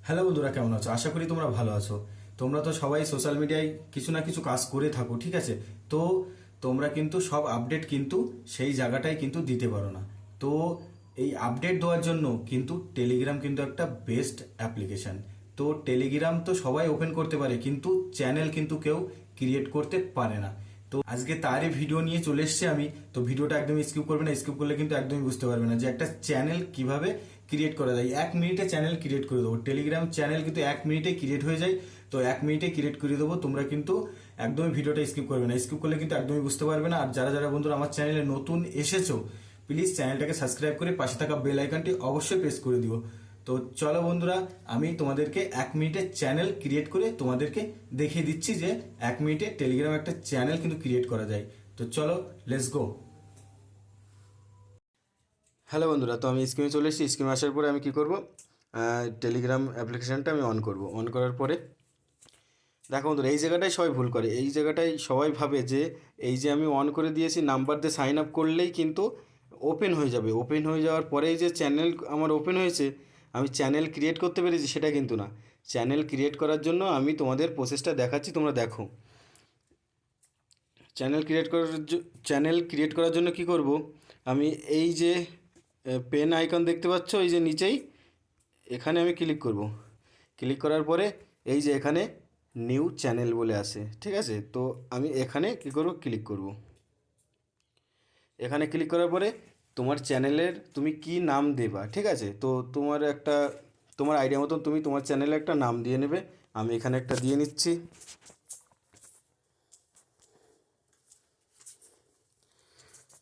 Hello বন্ধুরা, কেমন আছো? আশা করি তোমরা ভালো আছো। তোমরা তো সবাই সোশ্যাল মিডিয়ায় কিছু না কিছু কাজ করে থাকো, ঠিক আছে? তো তোমরা কিন্তু সব আপডেট কিন্তু সেই জায়গাটায় কিন্তু দিতে পারো না। তো এই আপডেট দেওয়ার জন্য কিন্তু টেলিগ্রাম কিন্তু একটা বেস্ট অ্যাপ্লিকেশন। তো টেলিগ্রাম তো সবাই ওপেন করতে পারে, কিন্তু চ্যানেল কিন্তু কেউ ক্রিয়েট করতে পারে না। তো আজকে তারই ভিডিও নিয়ে চলে এসেছি আমি। তো ভিডিওটা একদম স্কিপ করবে না, স্কিপ করলে কিন্তু একদমই বুঝতে পারবে না যে একটা চ্যানেল কিভাবে ক্রিয়েট করা যায়। 1 মিনিটে চ্যানেল ক্রিয়েট করে দেবো। টেলিগ্রাম চ্যানেল কিন্তু 1 মিনিটে ক্রিয়েট হয়ে যায়। তো 1 মিনিটে ক্রিয়েট করে দেবো। তোমরা কিন্তু একদমই ভিডিওটা স্কিপ করবে না, স্কিপ করলে কিন্তু একদমই বুঝতে পারবে না। আর যারা যারা বন্ধুরা আমার চ্যানেলে নতুন এসেছো, প্লিজ চ্যানেলটাকে সাবস্ক্রাইব করে পাশে থাকা বেল আইকনটি অবশ্যই প্রেস করে দিও। তো চলো বন্ধুরা, আমি তোমাদেরকে 1 মিনিটে চ্যানেল ক্রিয়েট করে তোমাদেরকে দেখিয়ে দিচ্ছি যে 1 মিনিটে টেলিগ্রাম একটা চ্যানেল কিন্তু ক্রিয়েট করা যায়। তো চলো, লেটস গো। হ্যালো বন্ধুরা, তো আমি স্ক্রিনে চলে এসেছি। স্ক্রিনে আসার পরে আমি কি করব, টেলিগ্রাম অ্যাপ্লিকেশানটা আমি অন করব। অন করার পরে দেখো বন্ধুরা, এই জায়গাটাই সবাই ভুল করে। এই জায়গাটাই সবাই ভাবে যে এই যে আমি অন করে দিয়েছি, নাম্বার দিয়ে সাইন আপ করলেই কিন্তু ওপেন হয়ে যাবে। ওপেন হয়ে যাওয়ার পরেই যে চ্যানেল আমার ওপেন হয়েছে, আমি চ্যানেল ক্রিয়েট করতে পেরেছি, সেটা কিন্তু না। চ্যানেল ক্রিয়েট করার জন্য আমি তোমাদের প্রসেসটা দেখাচ্ছি, তোমরা দেখো। চ্যানেল ক্রিয়েট করার জন্য কি করব, আমি এই যে পেন আইকন দেখতে পাচ্ছ, এই যে নিচেই, এখানে আমি ক্লিক করব। ক্লিক করার পরে এই যে এখানে নিউ চ্যানেল বলে আসে, ঠিক আছে? তো আমি এখানে কী করব, ক্লিক করব। এখানে ক্লিক করার পরে তোমার চ্যানেলের তুমি কি নাম দেবা, ঠিক আছে? তো তোমার আইডিয়া মতন তুমি তোমার চ্যানেলে একটা নাম দিয়ে নেবে। আমি এখানে একটা দিয়ে নিচ্ছি।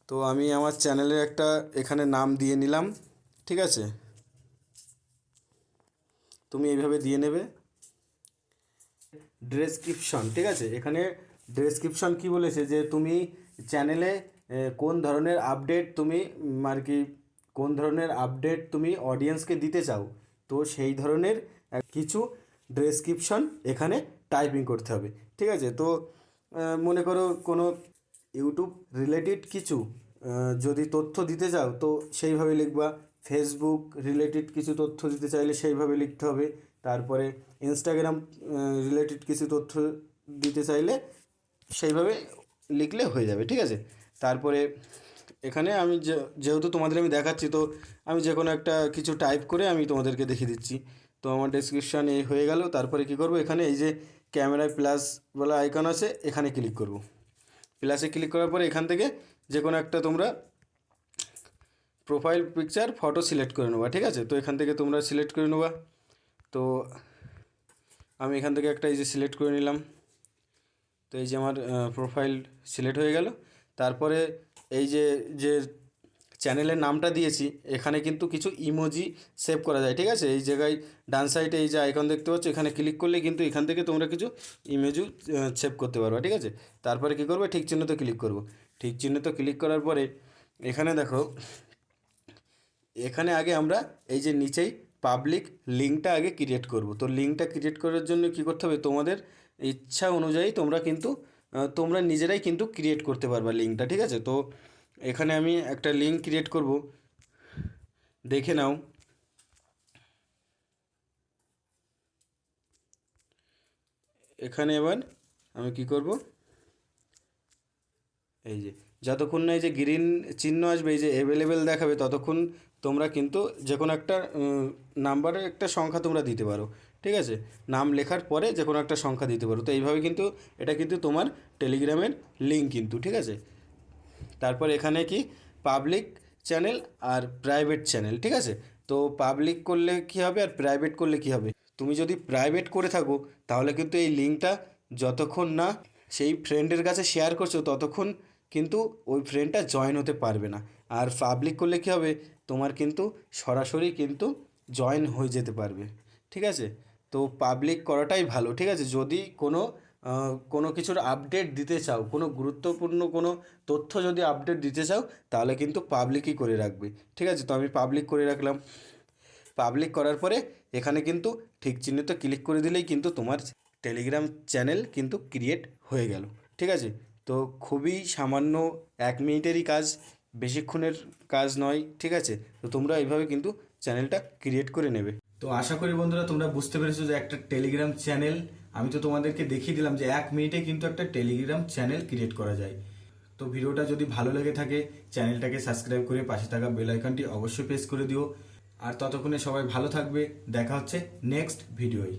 তো আমি আমার চ্যানেলের একটা এখানে নাম দিয়ে নিলাম, ঠিক আছে? তুমি এইভাবে দিয়ে নেবে। ডেসক্রিপশন, ঠিক আছে? এখানে ডেসক্রিপশন কি বলেছে যে তুমি চ্যানেলে কোন ধরনের আপডেট তুমি আর কি কোন ধরনের আপডেট তুমি অডিয়েন্সকে দিতে চাও। তো সেই ধরনের কিছু ডেসক্রিপশন এখানে টাইপিং করতে হবে, ঠিক আছে? তো মনে করো কোনো ইউটিউব রিলেটেড কিছু যদি তথ্য দিতে চাও, তো সেইভাবে লিখবা। ফেসবুক রিলেটেড কিছু তথ্য দিতে চাইলে সেইভাবে লিখতে হবে। তারপরে ইনস্টাগ্রাম রিলেটেড কিছু তথ্য দিতে চাইলে সেইভাবে লিখলে হয়ে যাবে, ঠিক আছে? তারপরে এখানে আমি যেহেতু তোমাদের আমি দেখাচ্ছি, তো আমি যে কোনো একটা কিছু টাইপ করে আমি তোমাদেরকে দেখিয়ে দিচ্ছি। তো আমার ডেসক্রিপশান এই হয়ে গেল। তারপরে কি করব, এখানে এই যে ক্যামেরায় প্লাস বলা আইকন আছে, এখানে ক্লিক করব। প্লাসে ক্লিক করার পরে এখান থেকে যে কোনো একটা তোমরা প্রোফাইল পিকচার ফটো সিলেক্ট করে নেবা, ঠিক আছে? তো এখান থেকে তোমরা সিলেক্ট করে নেবা। তো আমি এখান থেকে একটা এই যে সিলেক্ট করে নিলাম। তো এই যে আমার প্রোফাইল সিলেক্ট হয়ে গেল। তারপরে এই যে যে চ্যানেলের নামটা দিয়েছি, এখানে কিন্তু কিছু ইমোজি সেভ করা যায়, ঠিক আছে? এই জায়গায় ডান সাইডে এই যে আইকন দেখতে পাচ্ছ, এখানে ক্লিক করলে কিন্তু এখান থেকে তোমরা কিছু ইমেজও সেভ করতে পারবে, ঠিক আছে? তারপরে কী করবে, ঠিক চিহ্নতে ক্লিক করব। ঠিক চিহ্নতে ক্লিক করার পরে এখানে দেখো, এখানে আগে আমরা এই যে নিচেই পাবলিক লিঙ্কটা আগে ক্রিয়েট করব। তো লিঙ্কটা ক্রিয়েট করার জন্য কি করতে হবে, তোমাদের ইচ্ছা অনুযায়ী তোমরা কিন্তু তোমরা নিজেরাই কিন্তু ক্রিয়েট করতে পারবা লিঙ্কটা, ঠিক আছে? তো এখানে আমি একটা লিঙ্ক ক্রিয়েট করব, দেখে নাও। এখানে এবার আমি কি করব, এই যে যতক্ষণ না এই যে গ্রিন চিহ্ন আসবে, এই যে অ্যাভেলেবেল দেখাবে, ততক্ষণ তোমরা কিন্তু যে কোনো একটা নাম্বারের একটা সংখ্যা তোমরা দিতে পারো, ঠিক আছে? নাম লেখার পরে যে কোনো একটা সংখ্যা দিতে পারো। তো এইভাবে কিন্তু এটা কিন্তু তোমার টেলিগ্রামের লিঙ্ক কিন্তু, ঠিক আছে? তারপর এখানে কি পাবলিক চ্যানেল আর প্রাইভেট চ্যানেল, ঠিক আছে? তো পাবলিক করলে কি হবে আর প্রাইভেট করলে কি হবে, তুমি যদি প্রাইভেট করে থাকো তাহলে কিন্তু এই লিঙ্কটা যতক্ষণ না সেই ফ্রেন্ডের কাছে শেয়ার করছো, ততক্ষণ কিন্তু ওই ফ্রেন্ডটা জয়েন হতে পারবে না। আর পাবলিক করলে কি হবে, তোমার কিন্তু সরাসরি কিন্তু জয়েন হয়ে যেতে পারবে, ঠিক আছে? তো পাবলিক করাটাই ভালো, ঠিক আছে? যদি কোনো কিছুর আপডেট দিতে চাও, কোনো গুরুত্বপূর্ণ কোনো তথ্য যদি আপডেট দিতে চাও, তাহলে কিন্তু পাবলিকই করে রাখবে, ঠিক আছে? তো আমি পাবলিক করে রাখলাম। পাবলিক করার পরে এখানে কিন্তু ঠিক চিহ্নতে ক্লিক করে দিলেই কিন্তু তোমার টেলিগ্রাম চ্যানেল কিন্তু ক্রিয়েট হয়ে গেল, ঠিক আছে? তো খুবই সামান্য 1 মিনিটেরই কাজ, বেশিক্ষণের কাজ নয়, ঠিক আছে? তো তোমরা এইভাবে কিন্তু চ্যানেলটা ক্রিয়েট করে নেবে। তো আশা করি বন্ধুরা তোমরা বুঝতে পেরেছো যে একটা টেলিগ্রাম চ্যানেল, আমি তো তোমাদেরকে দেখিয়ে দিলাম যে 1 মিনিটে কিন্তু একটা টেলিগ্রাম চ্যানেল ক্রিয়েট করা যায়। তো ভিডিওটা যদি ভালো লেগে থাকে চ্যানেলটাকে সাবস্ক্রাইব করে পাশে থাকা বেল আইকনটি অবশ্যই প্রেস করে দিও। আর ততক্ষণে সবাই ভালো থাকবে, দেখা হচ্ছে নেক্সট ভিডিওয়।